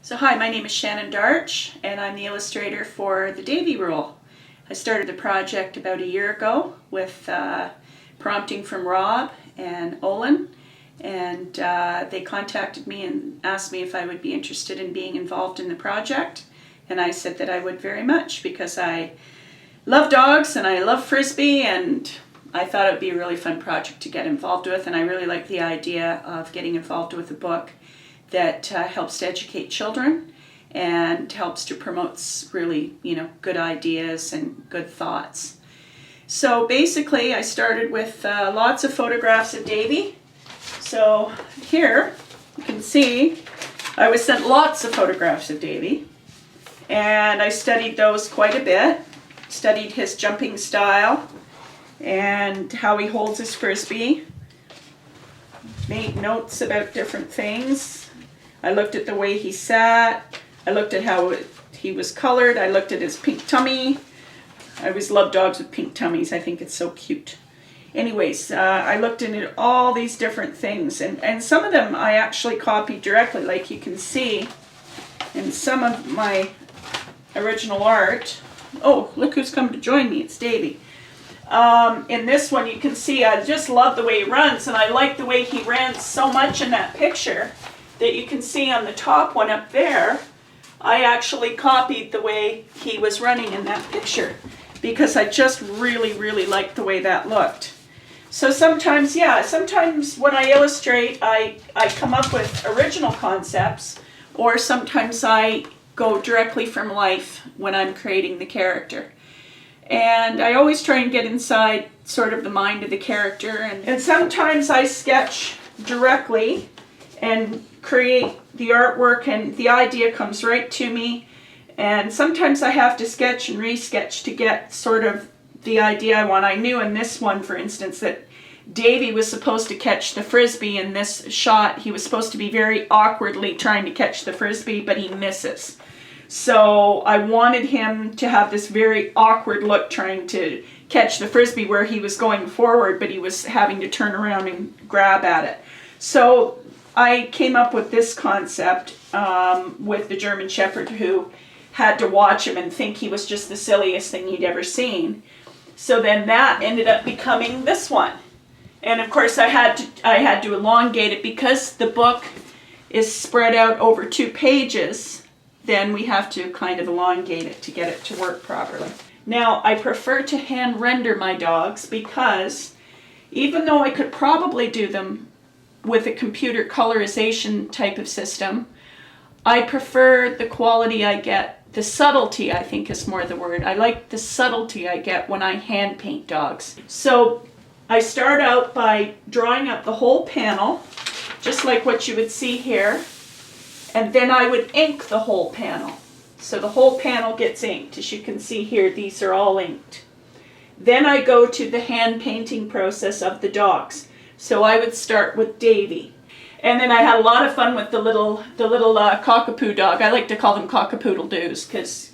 So hi, my name is Shannon Darch and I'm the illustrator for the Davy Rule. I started the project about a year ago with prompting from Rob and Olin, and they contacted me and asked me if I would be interested in being involved in the project, and I said that I would very much because I love dogs and I love Frisbee, and I thought it would be a really fun project to get involved with, and I really like the idea of getting involved with a book that helps to educate children and helps to promote really, good ideas and good thoughts. So basically I started with lots of photographs of Davy. So here you can see I was sent lots of photographs of Davy, and I studied those quite a bit. Studied his jumping style and how he holds his Frisbee. Made notes about different things. I looked at the way he sat. I looked at how he was colored. I looked at his pink tummy. I always love dogs with pink tummies. I think it's so cute. Anyways, I looked into all these different things, and some of them I actually copied directly, like you can see in some of my original art. Oh, look who's come to join me. It's Davy. In this one you can see I just love the way he runs, and I like the way he ran so much in that picture that you can see on the top one up there. I actually copied the way he was running in that picture because I just really liked the way that looked. So sometimes when I illustrate I come up with original concepts, or sometimes I go directly from life when I'm creating the character. And I always try and get inside sort of the mind of the character, and sometimes I sketch directly and create the artwork, and the idea comes right to me, and sometimes I have to sketch and re-sketch to get sort of the idea I want. I knew in this one, for instance, that Davy was supposed to catch the Frisbee. In this shot he was supposed to be very awkwardly trying to catch the Frisbee, but he misses. So I wanted him to have this very awkward look trying to catch the Frisbee, where he was going forward but he was having to turn around and grab at it. So I came up with this concept with the German Shepherd, who had to watch him and think he was just the silliest thing he'd ever seen. So then that ended up becoming this one. And of course I had to elongate it because the book is spread out over 2 pages. Then we have to kind of elongate it to get it to work properly. Now I prefer to hand render my dogs because even though I could probably do them with a computer colorization type of system, I prefer the quality I get, the subtlety I think is more the word. I like the subtlety I get when I hand paint dogs. So I start out by drawing up the whole panel, just like what you would see here, and then I would ink the whole panel. So the whole panel gets inked. As you can see here, these are all inked. Then I go to the hand painting process of the dogs. So I would start with Davy. And then I had a lot of fun with the little cockapoo dog. I like to call them cockapoodle-doos because,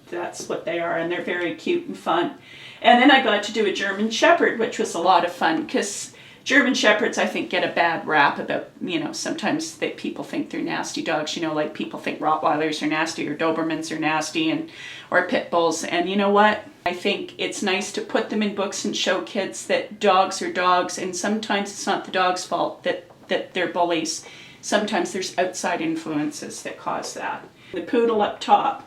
that's what they are, and they're very cute and fun. And then I got to do a German Shepherd, which was a lot of fun because German Shepherds, I think, get a bad rap about, sometimes people think they're nasty dogs, like people think Rottweilers are nasty or Dobermans are nasty or Pit Bulls. And you know what? I think it's nice to put them in books and show kids that dogs are dogs, and sometimes it's not the dog's fault that they're bullies. Sometimes there's outside influences that cause that. The poodle up top,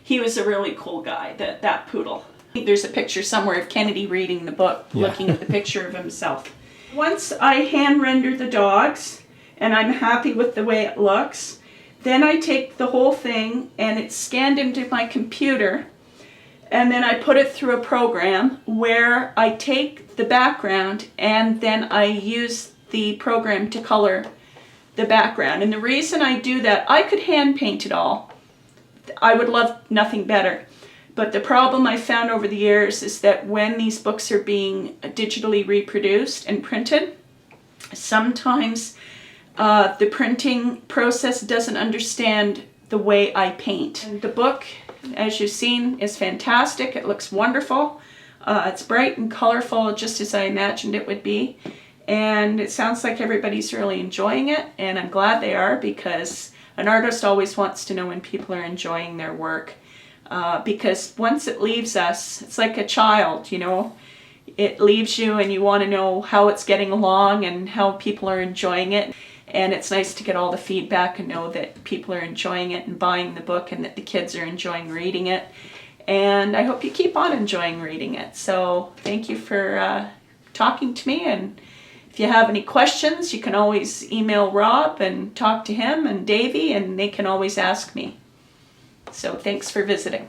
he was a really cool guy, that poodle. There's a picture somewhere of Kennedy reading the book, looking at the picture of himself. Once I hand render the dogs and I'm happy with the way it looks, then I take the whole thing and it's scanned into my computer, and then I put it through a program where I take the background and then I use the program to color the background. And the reason I do that, I could hand paint it all. I would love nothing better. But the problem I found over the years is that when these books are being digitally reproduced and printed, sometimes the printing process doesn't understand the way I paint. And the book, as you've seen, is fantastic. It looks wonderful. It's bright and colorful, just as I imagined it would be. And it sounds like everybody's really enjoying it, and I'm glad they are because an artist always wants to know when people are enjoying their work, because once it leaves us, it's like a child, you know. It leaves you and you want to know how it's getting along and how people are enjoying it. And it's nice to get all the feedback and know that people are enjoying it and buying the book and that the kids are enjoying reading it. And I hope you keep on enjoying reading it. So thank you for talking to me. And if you have any questions, you can always email Rob and talk to him and Davy, and they can always ask me. So thanks for visiting.